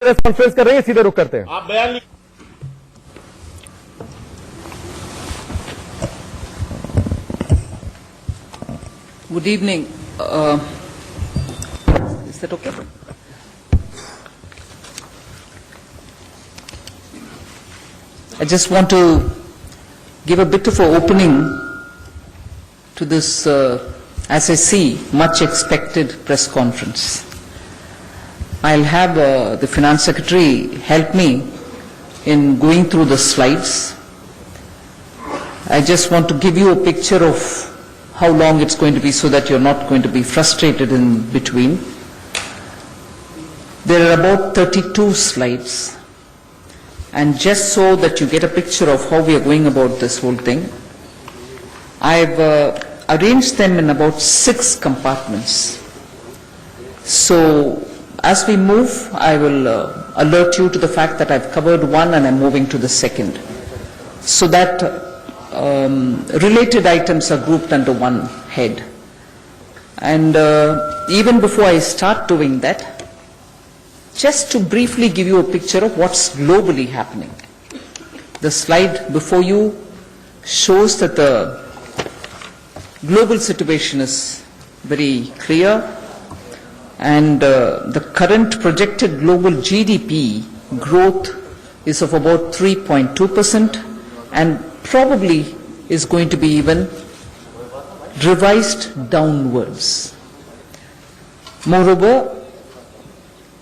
Conference कर रही है, सीधे रुक करते हैं। आप बयान Good evening. Is that okay? I just want to give a bit of an opening to this, as I see, much expected press conference. I'll have the Finance Secretary help me in going through the slides. I just want to give you a picture of how long it's going to be so that you're not going to be frustrated in between. There are about 32 slides. And just so that you get a picture of how we are going about this whole thing, I've arranged them in about 6 compartments. So as we move, I will alert you to the fact that I've covered one and I'm moving to the second, so that related items are grouped under one head. And even before I start doing that, just to briefly give you a picture of what's globally happening. The slide before you shows that the global situation is very clear, and the current projected global GDP growth is of about 3.2%, and probably is going to be even revised downwards. Moreover,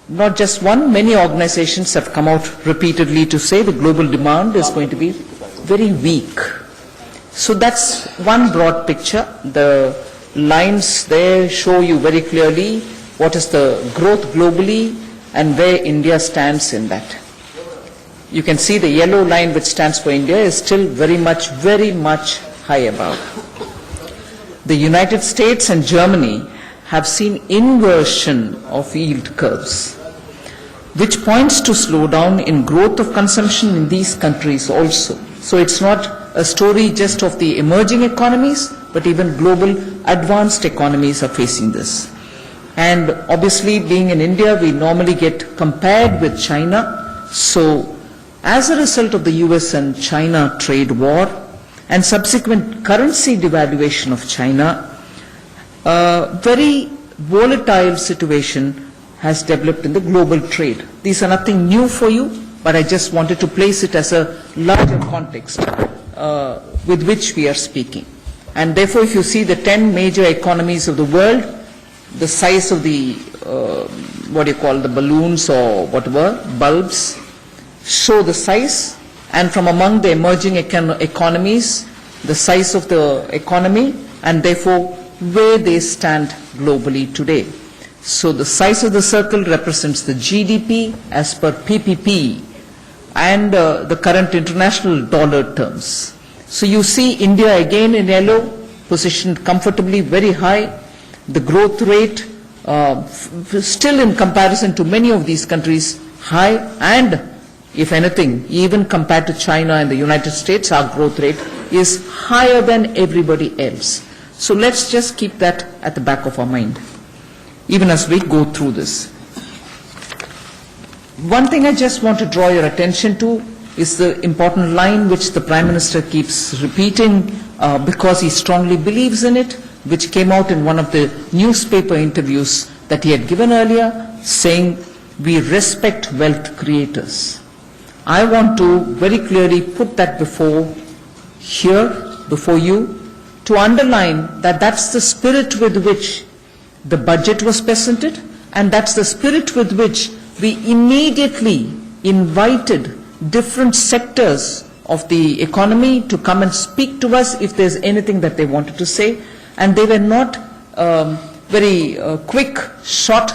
not just one, many organizations have come out repeatedly to say the global demand is going to be very weak. So that's one broad picture. The lines there show you very clearly what is the growth globally and where India stands in that. You can see the yellow line which stands for India is still very much high above. The United States and Germany have seen inversion of yield curves, which points to slowdown in growth of consumption in these countries also. So it's not a story just of the emerging economies, but even global advanced economies are facing this. And obviously, being in India, we normally get compared with China. So as a result of the US and China trade war and subsequent currency devaluation of China, a very volatile situation has developed in the global trade. These are nothing new for you, but I just wanted to place it as a larger context with which we are speaking. And therefore, if you see the 10 major economies of the world, the size of the, the balloons or whatever, bulbs, show the size, and from among the emerging economies, the size of the economy, and therefore where they stand globally today. So the size of the circle represents the GDP as per PPP and the current international dollar terms. So you see India again in yellow, positioned comfortably very high. The growth rate still in comparison to many of these countries high, and if anything, even compared to China and the United States, our growth rate is higher than everybody else. So let's just keep that at the back of our mind, even as we go through this. One thing I just want to draw your attention to is the important line which the Prime Minister keeps repeating because he strongly believes in it, which came out in one of the newspaper interviews that he had given earlier, saying, "We respect wealth creators." I want to very clearly put that before you, to underline that that's the spirit with which the budget was presented, and that's the spirit with which we immediately invited different sectors of the economy to come and speak to us if there's anything that they wanted to say. And they were not very quick, short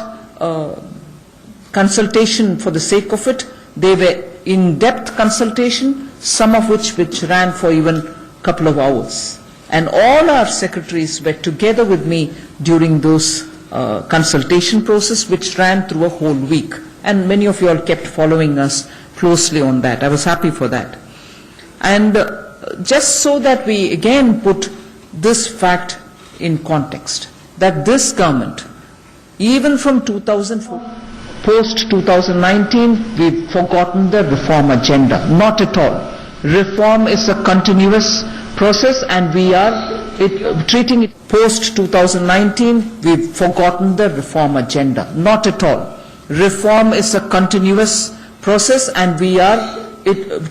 consultation for the sake of it. They were in-depth consultation, some of which ran for even a couple of hours. And all our secretaries were together with me during those consultation process, which ran through a whole week. And many of you all kept following us closely on that. I was happy for that. And just so that we again put this fact in context, that this government, even from 2004, post 2019, we've forgotten the reform agenda. Not at all. Reform is a continuous process and we are treating it post 2019, we've forgotten the reform agenda. Not at all. Reform is a continuous process and we are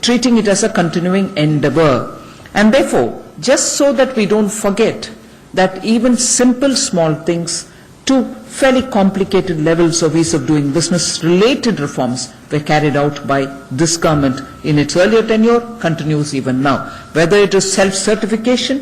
treating it as a continuing endeavor. And therefore, just so that we don't forget that even simple small things to fairly complicated levels of ease of doing business related reforms were carried out by this government in its earlier tenure, continues even now. Whether it is self-certification,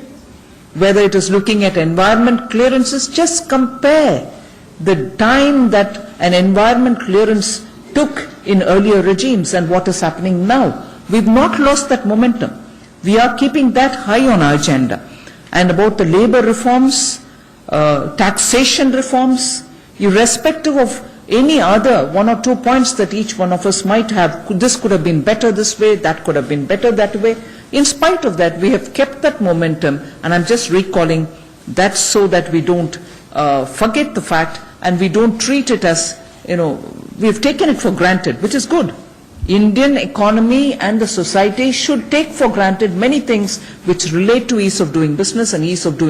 whether it is looking at environment clearances, just compare the time that an environment clearance took in earlier regimes and what is happening now. We've not lost that momentum. We are keeping that high on our agenda. And about the labor reforms, taxation reforms, irrespective of any other one or two points that each one of us might have, this could have been better this way, that could have been better that way. In spite of that, we have kept that momentum, and I'm just recalling that so that we don't forget the fact and we don't treat it as, we've taken it for granted, which is good. Indian economy and the society should take for granted many things which relate to ease of doing business and ease of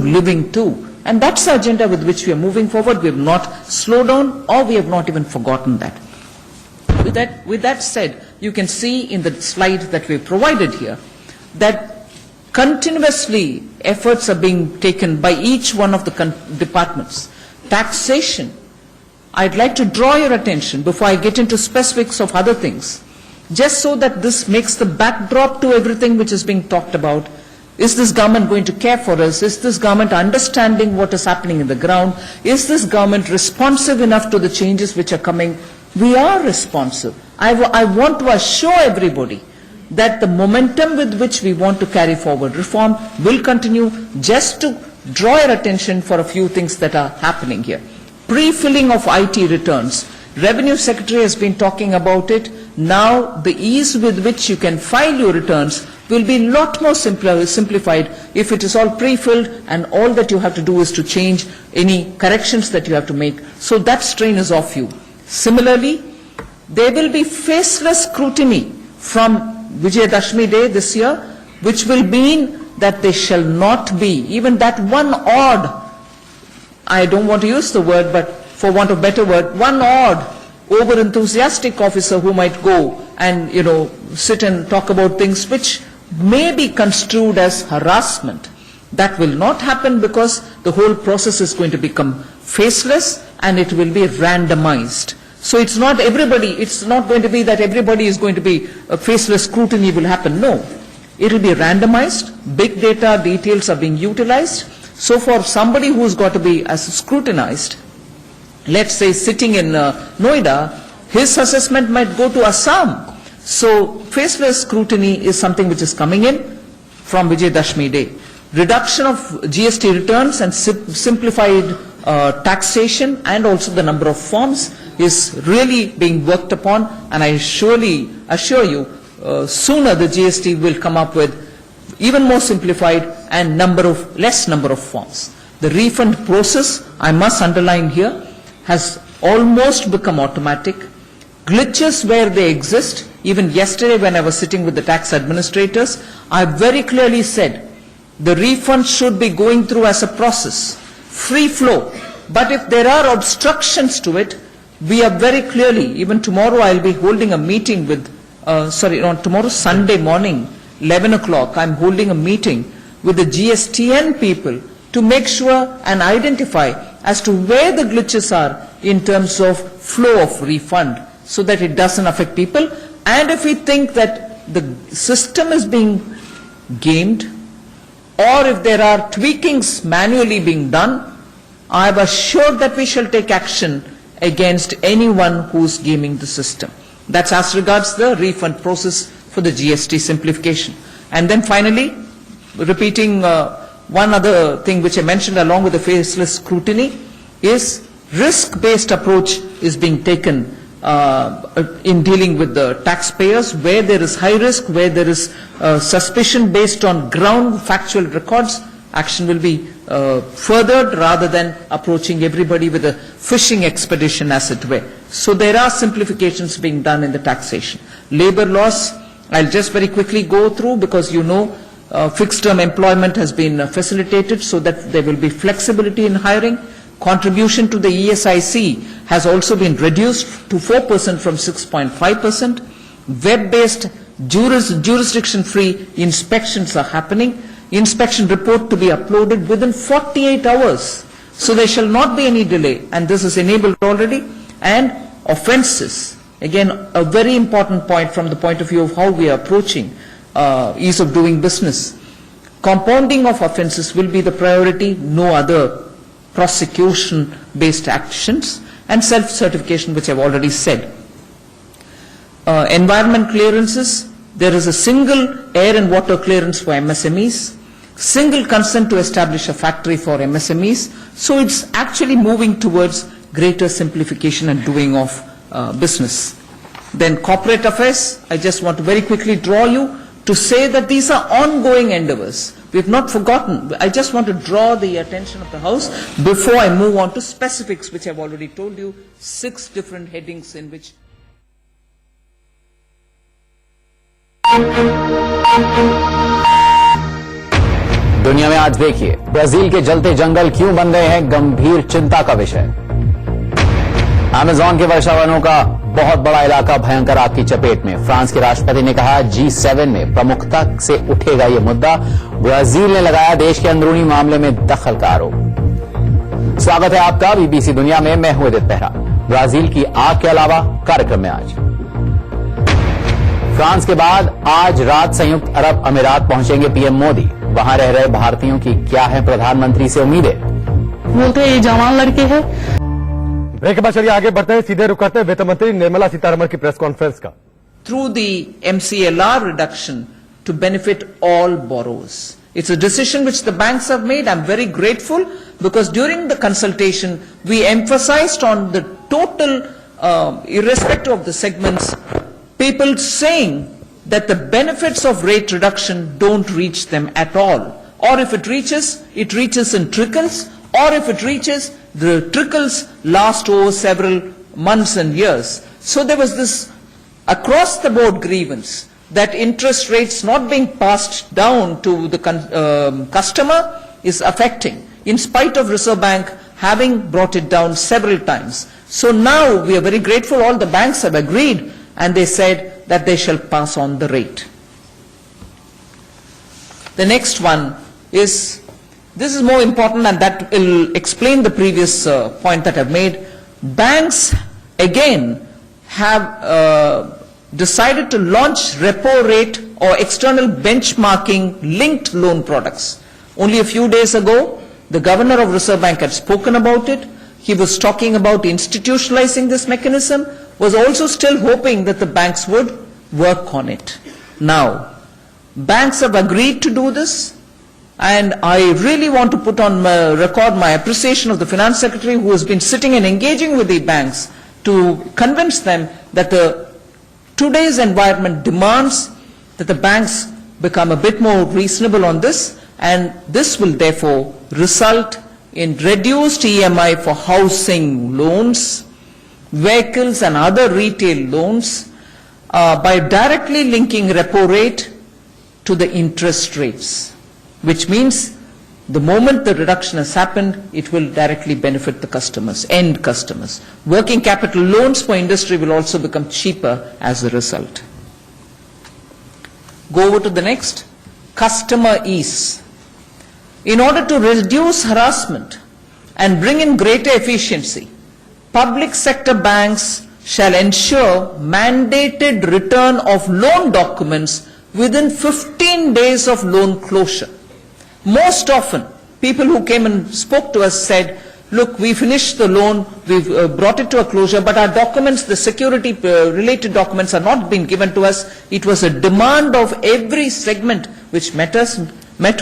living too. And that's the agenda with which we are moving forward. We have not slowed down or we have not even forgotten that. With that said, you can see in the slide that we provided here that continuously efforts are being taken by each one of the departments. Taxation, I'd like to draw your attention before I get into specifics of other things, just so that this makes the backdrop to everything which is being talked about. Is this government going to care for us? Is this government understanding what is happening in the ground? Is this government responsive enough to the changes which are coming? We are responsive. I want to assure everybody that the momentum with which we want to carry forward reform will continue. Just to draw your attention for a few things that are happening here. Pre-filling of IT returns. Revenue Secretary has been talking about it. Now the ease with which you can file your returns will be a lot more simplified if it is all pre-filled and all that you have to do is to change any corrections that you have to make. So that strain is off you. Similarly, there will be faceless scrutiny from Vijayadashmi Day this year, which will mean that there shall not be even that one odd, I don't want to use the word, but for want of a better word, one odd over-enthusiastic officer who might go and, sit and talk about things which may be construed as harassment. That will not happen because the whole process is going to become faceless and it will be randomized. So it's not going to be that everybody is going to be a faceless scrutiny will happen. No. It will be randomized. Big data details are being utilized. So for somebody who's got to be as scrutinized, let's say sitting in Noida, his assessment might go to Assam. So faceless scrutiny is something which is coming in from Vijayadashmi Day. Reduction of GST returns and simplified taxation and also the number of forms is really being worked upon, and I surely assure you sooner the GST will come up with even more simplified and less number of forms. The refund process, I must underline here, has almost become automatic. Glitches where they exist, even yesterday when I was sitting with the tax administrators, I very clearly said the refund should be going through as a process, free flow. But if there are obstructions to it, we are very clearly, even tomorrow I'll be holding a meeting with, tomorrow Sunday morning, 11 o'clock, I'm holding a meeting with the GSTN people to make sure and identify as to where the glitches are in terms of flow of refund so that it doesn't affect people. And if we think that the system is being gamed or if there are tweakings manually being done, I am assured that we shall take action against anyone who's gaming the system. That's as regards the refund process for the GST simplification. And then finally, repeating one other thing which I mentioned along with the faceless scrutiny is risk-based approach is being taken in dealing with the taxpayers where there is high risk, where there is suspicion based on ground factual records. Action will be furthered rather than approaching everybody with a fishing expedition as it were. So there are simplifications being done in the taxation. Labor laws, I'll just very quickly go through because you know fixed term employment has been facilitated so that there will be flexibility in hiring. Contribution to the ESIC has also been reduced to 4% from 6.5%. Web-based jurisdiction-free inspections are happening. Inspection report to be uploaded within 48 hours. So there shall not be any delay, and this is enabled already. And offences, again a very important point from the point of view of how we are approaching ease of doing business. Compounding of offences will be the priority, no other prosecution-based actions, and self-certification, which I've already said. Environment clearances, there is a single air and water clearance for MSMEs, single consent to establish a factory for MSMEs, so it's actually moving towards greater simplification and doing of business. Then corporate affairs, I just want to very quickly draw you to say that these are ongoing endeavors. We have not forgotten. I just want to draw the attention of the House before I move on to specifics, which I've already told you, 6 different headings in which दुनिया में आज देखिए, Brazil के जलते जंगल क्यों बन गए हैं गंभीर चिंता का विषय। अमेज़न के वर्षा वनों का बहुत बड़ा इलाका भयंकर आग की चपेट में। फ्रांस के राष्ट्रपति ने कहा G7 में प्रमुखता से उठेगा यह मुद्दा। ब्राजील ने लगाया देश के अंदरूनी मामले में दखल का आरोप। स्वागत है आपका बीबीसी दुनिया में, मैं हूं उदित बेहरा। ब्राजील की आग के अलावा कार्यक्रम में आज फ्रांस के बाद आज रात संयुक्त अरब अमीरात पहुंचेंगे पीएम मोदी। वहां रह रहे भारतीयों की क्या है प्रधानमंत्री से उम्मीदें? बोलते हैं ये जवान लड़के हैं। ब्रेक के बाद चलिए आगे बढ़ते हैं, सीधे रुक करते हैं वित्त मंत्री निर्मला सीतारमण की प्रेस कॉन्फ्रेंस का। Through the MCLR reduction to benefit all borrowers. It's a decision which the banks have made. I'm very grateful because during the consultation we emphasized on the total, irrespective of the segments, people saying that the benefits of rate reduction don't reach them at all. Or if it reaches in trickles, or if it reaches, the trickles last over several months and years. So there was this across the board grievance that interest rates not being passed down to the customer is affecting, in spite of Reserve Bank having brought it down several times. So now we are very grateful, all the banks have agreed and they said that they shall pass on the rate. The next one is, this is more important and that will explain the previous point that I've made. Banks again have decided to launch repo rate or external benchmarking linked loan products. Only a few days ago, the governor of Reserve Bank had spoken about it. He was talking about institutionalizing this mechanism, was also still hoping that the banks would work on it. Now, banks have agreed to do this, and I really want to put on record my appreciation of the Finance Secretary, who has been sitting and engaging with the banks to convince them that today's environment demands that the banks become a bit more reasonable on this, and this will therefore result in reduced EMI for housing loans, vehicles and other retail loans by directly linking repo rate to the interest rates, which means the moment the reduction has happened, it will directly benefit the customers, end customers. Working capital loans for industry will also become cheaper as a result. Go over to the next, customer ease. In order to reduce harassment and bring in greater efficiency, public sector banks shall ensure mandated return of loan documents within 15 days of loan closure. Most often, people who came and spoke to us said, look, we finished the loan, we've brought it to a closure, but our documents, the security related documents are not being given to us. It was a demand of every segment which met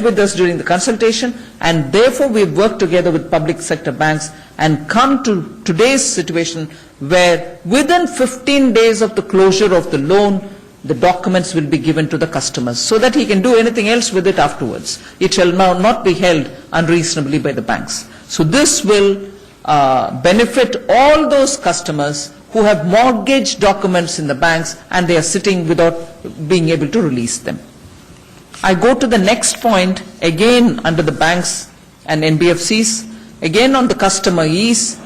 with us during the consultation, and therefore we've worked together with public sector banks and come to today's situation where within 15 days of the closure of the loan, the documents will be given to the customers so that he can do anything else with it afterwards. It shall now not be held unreasonably by the banks. So this will benefit all those customers who have mortgage documents in the banks and they are sitting without being able to release them. I go to the next point, again under the banks and NBFCs, again on the customer ease,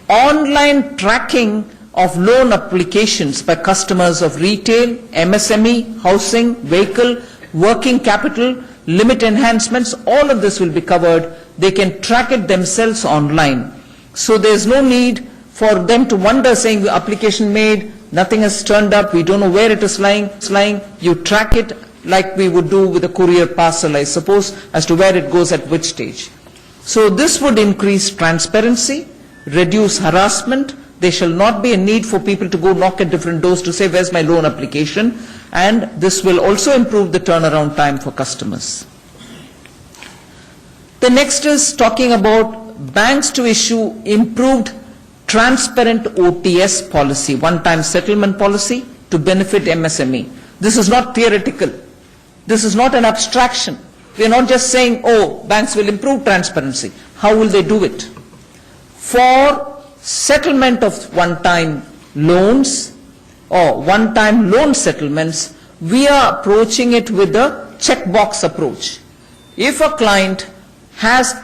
online tracking of loan applications by customers of retail, MSME, housing, vehicle, working capital, limit enhancements, all of this will be covered. They can track it themselves online. So there's no need for them to wonder saying the application made, nothing has turned up, we don't know where it is lying. You track it like we would do with a courier parcel, I suppose, as to where it goes at which stage. So this would increase transparency, reduce harassment. There shall not be a need for people to go knock at different doors to say, where's my loan application? And this will also improve the turnaround time for customers. The next is talking about banks to issue improved transparent OTS policy, one-time settlement policy, to benefit MSME. This is not theoretical. This is not an abstraction. We are not just saying, oh, banks will improve transparency. How will they do it? For settlement of one-time loans or one-time loan settlements, we are approaching it with a checkbox approach. If a client has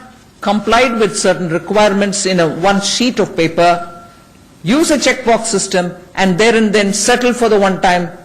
complied with certain requirements in one sheet of paper, use a checkbox system and there and then settle for the one-time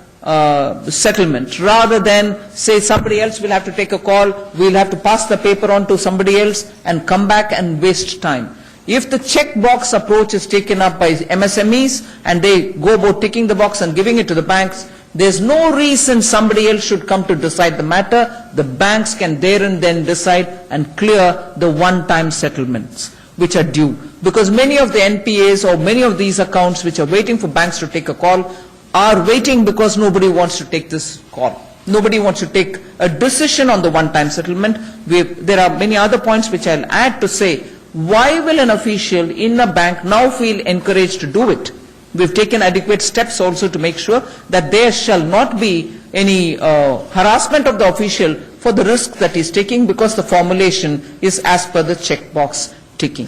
settlement, rather than say somebody else will have to take a call, we'll have to pass the paper on to somebody else and come back and waste time. If the checkbox approach is taken up by MSMEs and they go about ticking the box and giving it to the banks, there's no reason somebody else should come to decide the matter. The banks can there and then decide and clear the one-time settlements which are due. Because many of the NPAs or many of these accounts which are waiting for banks to take a call are waiting because nobody wants to take this call. Nobody wants to take a decision on the one-time settlement. There are many other points which I'll add to say, why will an official in a bank now feel encouraged to do it? We've taken adequate steps also to make sure that there shall not be any harassment of the official for the risk that he's taking, because the formulation is as per the checkbox ticking.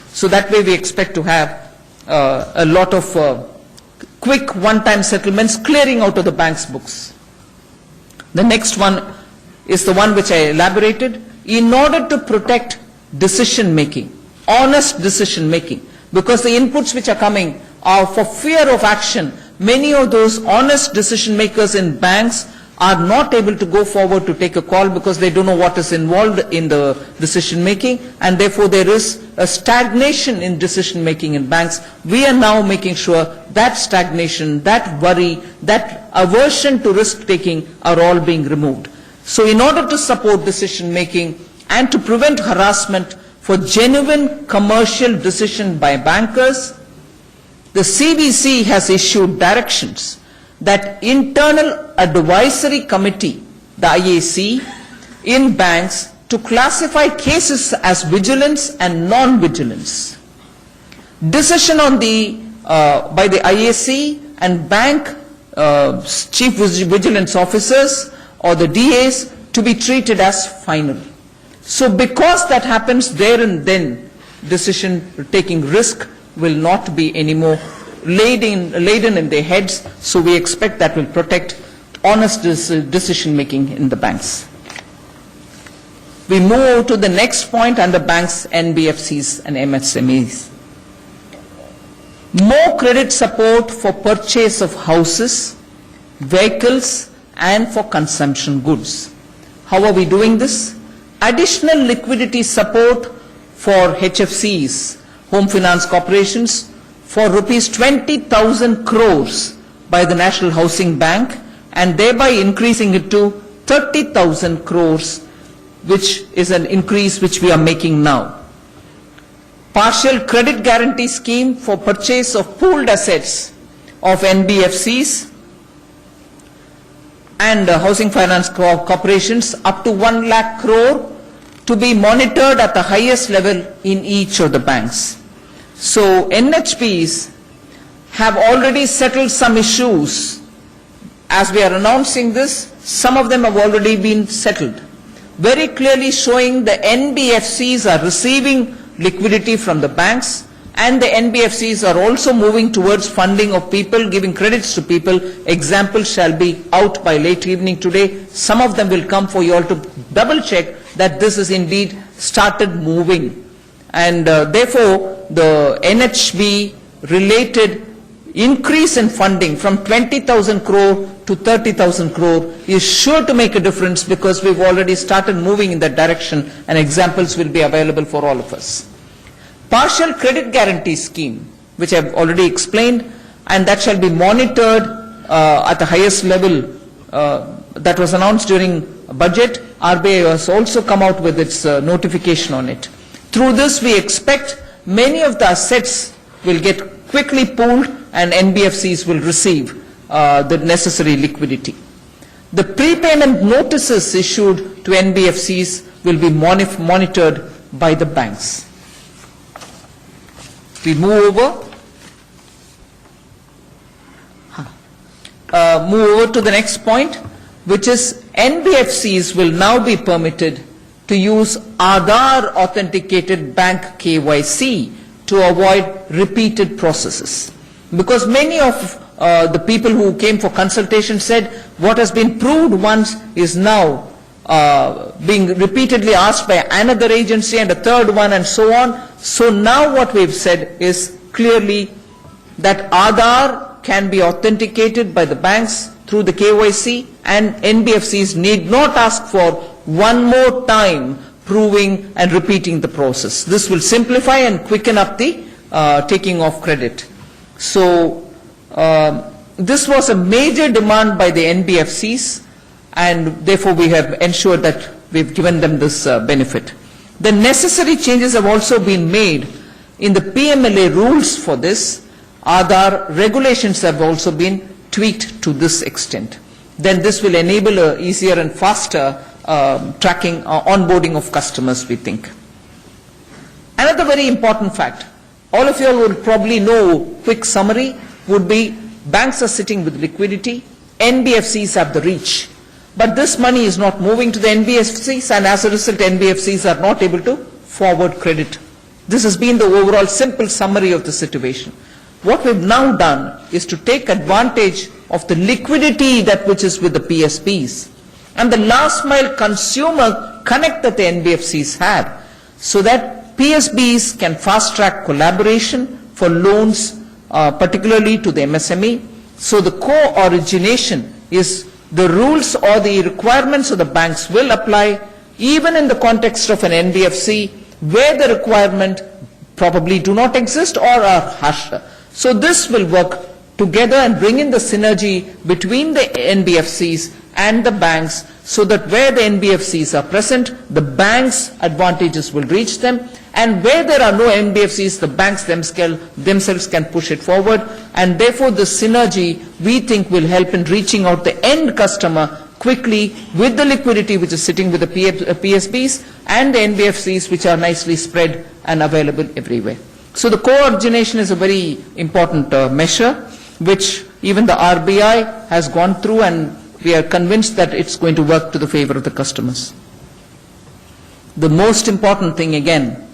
So that way we expect to have a lot of quick one-time settlements clearing out of the bank's books. The next one is the one which I elaborated. In order to protect decision making, honest decision making, because the inputs which are coming are for fear of action. Many of those honest decision makers in banks are not able to go forward to take a call because they don't know what is involved in the decision making, and therefore there is a stagnation in decision making in banks. We are now making sure that stagnation, that worry, that aversion to risk taking are all being removed. So in order to support decision making and to prevent harassment for genuine commercial decision by bankers, the CBC has issued directions that internal advisory committee, the IAC, in banks to classify cases as vigilance and non-vigilance. Decision on the by the IAC and bank chief vigilance officers or the DAs to be treated as final. So because that happens there and then, decision taking risk will not be anymore laden in their heads. So we expect that will protect honest decision making in the banks. We move to the next point under banks, NBFCs and MSMEs. More credit support for purchase of houses, vehicles and for consumption goods. How are we doing this? Additional liquidity support for HFCs, home finance corporations, for rupees 20,000 crores by the National Housing Bank, and thereby increasing it to 30,000 crores, which is an increase which we are making now. Partial credit guarantee scheme for purchase of pooled assets of NBFCs and housing finance corporations up to 1 lakh crore to be monitored at the highest level in each of the banks. So NHBs have already settled some issues. As we are announcing this, some of them have already been settled, very clearly showing the NBFCs are receiving liquidity from the banks and the NBFCs are also moving towards funding of people, giving credits to people. Examples shall be out by late evening today. Some of them will come for you all to double check that this is indeed started moving. And therefore, the NHB related increase in funding from 20,000 crore to 30,000 crore is sure to make a difference, because we've already started moving in that direction, and examples will be available for all of us. Partial credit guarantee scheme, which I've already explained, and that shall be monitored at the highest level, that was announced during budget. RBI has also come out with its notification on it. Through this, we expect many of the assets will get quickly pooled and NBFCs will receive the necessary liquidity. The prepayment notices issued to NBFCs will be monitored by the banks. We move over to the next point, which is NBFCs will now be permitted to use Aadhaar authenticated bank KYC to avoid repeated processes. Because many of the people who came for consultation said what has been proved once is now being repeatedly asked by another agency and a third one and so on. So now what we've said is clearly that Aadhaar can be authenticated by the banks through the KYC, and NBFCs need not ask for one more time proving and repeating the process. This will simplify and quicken up the taking of credit. So this was a major demand by the NBFCs, and therefore we have ensured that we've given them this benefit. The necessary changes have also been made in the PMLA rules for this. Aadhaar regulations have also been tweaked to this extent. Then this will enable a easier and faster tracking, onboarding of customers, we think. Another very important fact, all of you all will probably know, quick summary would be, banks are sitting with liquidity, NBFCs have the reach. But this money is not moving to the NBFCs, and as a result NBFCs are not able to forward credit. This has been the overall simple summary of the situation. What we've now done is to take advantage of the liquidity that which is with the PSBs and the last mile consumer connect that the NBFCs had, so that PSBs can fast track collaboration for loans, particularly to the MSME. So the co-origination is the rules or the requirements of the banks will apply even in the context of an NBFC where the requirement probably do not exist or are hushed. So this will work together and bring in the synergy between the NBFCs and the banks, so that where the NBFCs are present, the banks' advantages will reach them, and where there are no NBFCs, the banks themselves can push it forward, and therefore the synergy we think will help in reaching out the end customer quickly with the liquidity which is sitting with the PSBs and the NBFCs which are nicely spread and available everywhere. So the co-origination is a very important measure which even the RBI has gone through, and we are convinced that it's going to work to the favor of the customers. The most important thing again,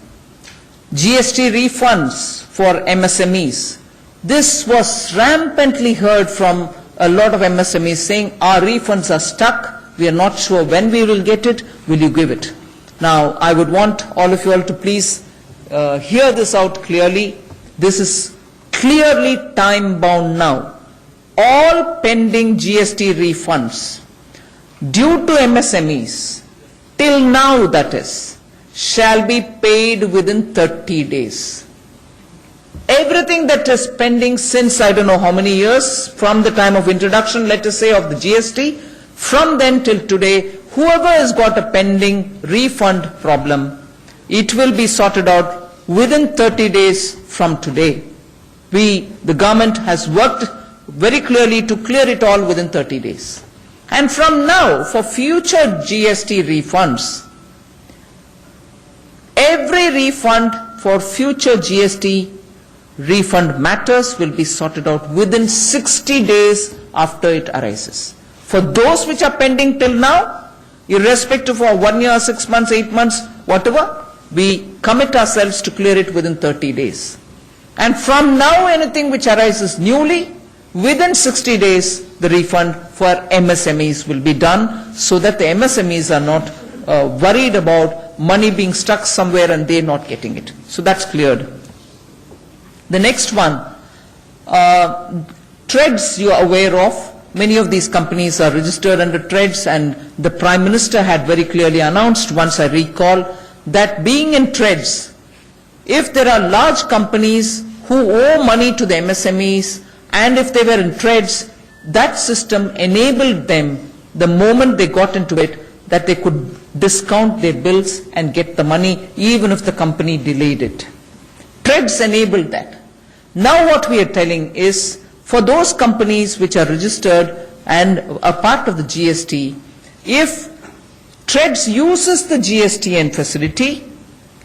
GST refunds for MSMEs. This was rampantly heard from a lot of MSMEs saying our refunds are stuck, we are not sure when we will get it, will you give it? Now I would want all of you all to please hear this out clearly. This is clearly time bound now. All pending GST refunds due to MSMEs till now, that is, shall be paid within 30 days. Everything that is pending since I don't know how many years, from the time of introduction, let us say, of the GST, from then till today, whoever has got a pending refund problem, it will be sorted out within 30 days from today. The government has worked very clearly to clear it all within 30 days. And from now, for future GST refunds, every refund for future GST refund matters will be sorted out within 60 days after it arises. For those which are pending till now, irrespective of 1 year, 6 months, 8 months, whatever, we commit ourselves to clear it within 30 days. And from now, anything which arises newly, within 60 days, the refund for MSMEs will be done, so that the MSMEs are not worried about money being stuck somewhere and they're not getting it. So that's cleared. The next one, TREADS you are aware of. Many of these companies are registered under TREADS, and the Prime Minister had very clearly announced, once I recall, that being in TREADS, if there are large companies who owe money to the MSMEs, and if they were in TREADS, that system enabled them, the moment they got into it, that they could discount their bills and get the money even if the company delayed it. TREADS enabled that. Now what we are telling is, for those companies which are registered and are part of the GST, if TREADS uses the GSTN facility,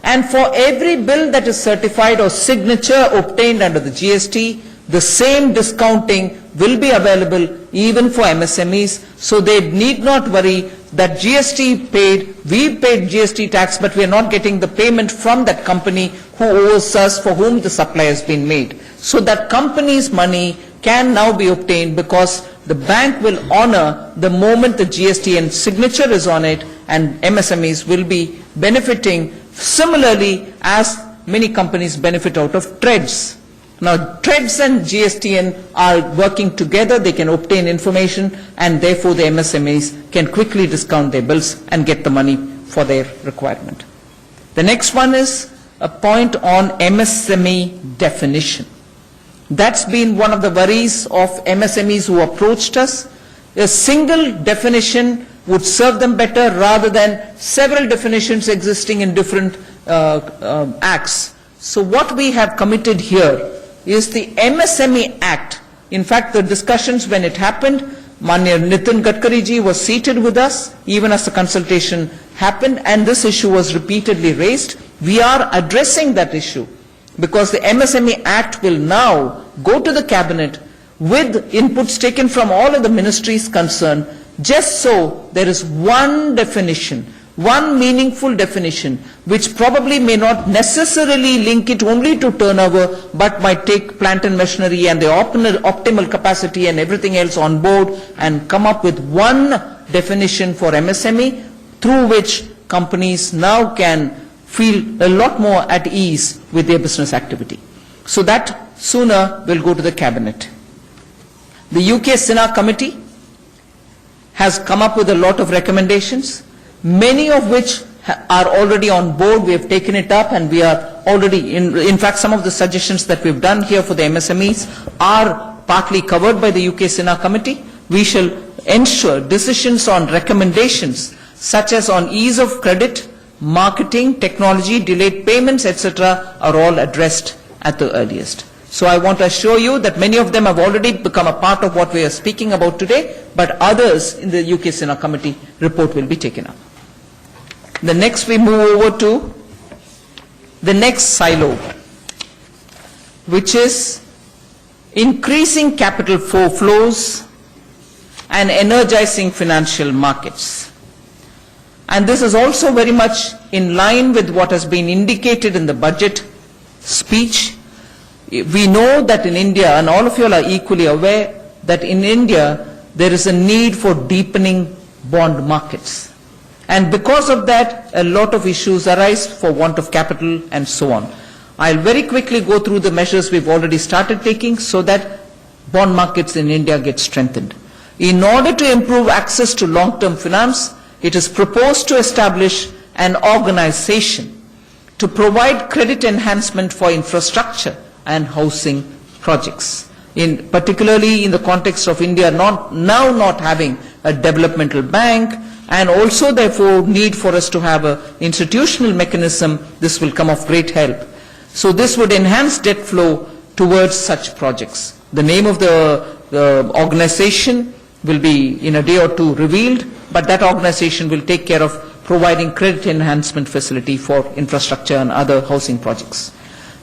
and for every bill that is certified or signature obtained under the GST, the same discounting will be available even for MSMEs, so they need not worry that GST paid, we paid GST tax, but we are not getting the payment from that company who owes us, for whom the supply has been made. So that company's money can now be obtained, because the bank will honor the moment the GSTN signature is on it, and MSMEs will be benefiting similarly as many companies benefit out of TREADS. Now, TREADS and GSTN are working together. They can obtain information, and therefore the MSMEs can quickly discount their bills and get the money for their requirement. The next one is a point on MSME definition. That's been one of the worries of MSMEs who approached us. A single definition would serve them better rather than several definitions existing in different acts. So what we have committed here is the MSME Act. In fact, the discussions when it happened, Manya Nitin Gadkari ji was seated with us even as the consultation happened, and this issue was repeatedly raised. We are addressing that issue because the MSME Act will now go to the Cabinet with inputs taken from all of the ministries concerned, just so there is one definition, one meaningful definition, which probably may not necessarily link it only to turnover, but might take plant and machinery and the optimal capacity and everything else on board, and come up with one definition for MSME, through which companies now can feel a lot more at ease with their business activity. So that sooner will go to the Cabinet. The UK Sinha Committee has come up with a lot of recommendations, many of which are already on board. We have taken it up, and we are already, in fact, some of the suggestions that we've done here for the MSMEs are partly covered by the UK Sinha Committee. We shall ensure decisions on recommendations such as on ease of credit, marketing, technology, delayed payments, etc. are all addressed at the earliest. So I want to assure you that many of them have already become a part of what we are speaking about today, but others in the UK Sinha Committee report will be taken up. The next we move over to the next silo, which is increasing capital flows and energizing financial markets. And this is also very much in line with what has been indicated in the budget speech. We know that in India, and all of you are equally aware, that in India there is a need for deepening bond markets. And because of that, a lot of issues arise for want of capital and so on. I'll very quickly go through the measures we've already started taking so that bond markets in India get strengthened. In order to improve access to long-term finance, it is proposed to establish an organization to provide credit enhancement for infrastructure and housing projects, particularly in the context of India now not having a developmental bank, and also therefore need for us to have an institutional mechanism. This will come of great help. So this would enhance debt flow towards such projects. The name of the organization will be in a day or two revealed, but that organization will take care of providing credit enhancement facility for infrastructure and other housing projects.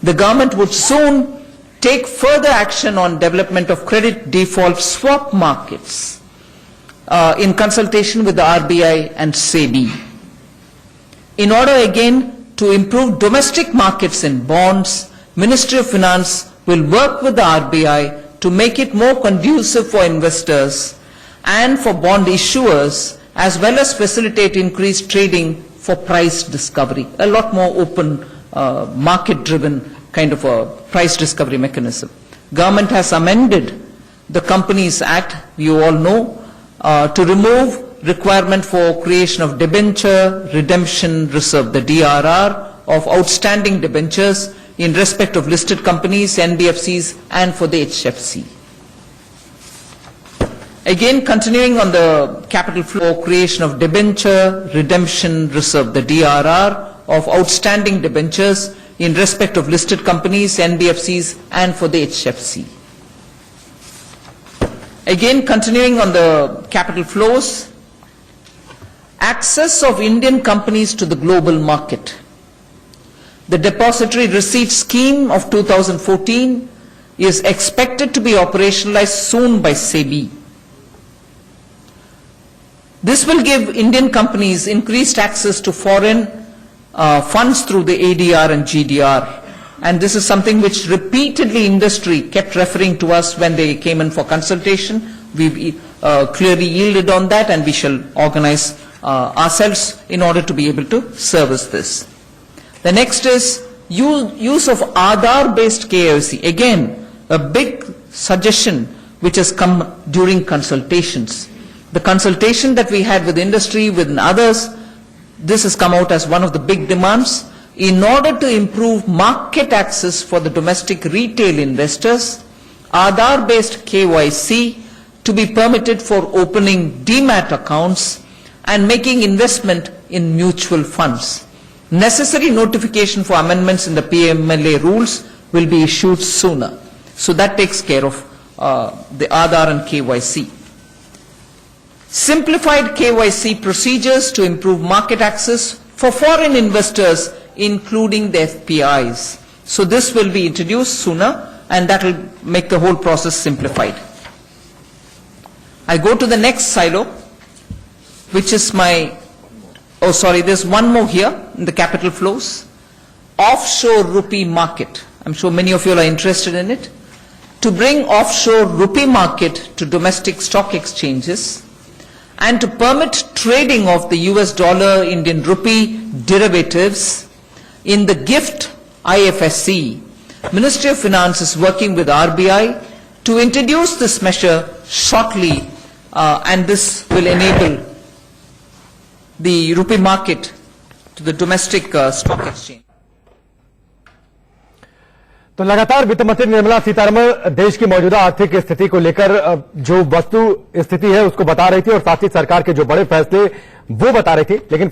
The government would soon take further action on development of credit default swap markets in consultation with the RBI and SEBI. In order again to improve domestic markets in bonds, Ministry of Finance will work with the RBI to make it more conducive for investors and for bond issuers, as well as facilitate increased trading for price discovery, a lot more open, market-driven kind of a price discovery mechanism. Government has amended the Companies Act, you all know, to remove requirement for creation of debenture redemption reserve, the DRR, of outstanding debentures in respect of listed companies, NBFCs, and for the HFC. Again, continuing on the capital flow, creation of debenture redemption reserve, the DRR, of outstanding debentures in respect of listed companies, NBFCs, and for the HFC. Again, continuing on the capital flows, access of Indian companies to the global market. The Depository Receipt Scheme of 2014 is expected to be operationalized soon by SEBI. This will give Indian companies increased access to foreign funds through the ADR and GDR. And this is something which repeatedly industry kept referring to us when they came in for consultation. We've clearly yielded on that, and we shall organize ourselves in order to be able to service this. The next is use of Aadhaar-based KYC. Again, a big suggestion which has come during consultations. The consultation that we had with industry, with others, this has come out as one of the big demands. In order to improve market access for the domestic retail investors, Aadhaar-based KYC to be permitted for opening demat accounts and making investment in mutual funds. Necessary notification for amendments in the PMLA rules will be issued sooner. So that takes care of the Aadhaar and KYC. Simplified KYC procedures to improve market access for foreign investors, including the FPIs. So this will be introduced sooner, and that will make the whole process simplified. I go to the next silo, which is there's one more here in the capital flows. Offshore rupee market. I'm sure many of you are interested in it. To bring offshore rupee market to domestic stock exchanges and to permit trading of the US dollar, Indian rupee derivatives in the GIFT IFSC. Ministry of Finance is working with RBI to introduce this measure shortly, and this will enable the rupee market to the domestic stock exchange. तो लगातार वित्त मंत्री निर्मला सीतारमण देश की मौजूदा आर्थिक स्थिति को लेकर जो वस्तु स्थिति है उसको बता रही थी और साथ ही सरकार के जो बड़े फैसले वो बता रही थी, लेकिन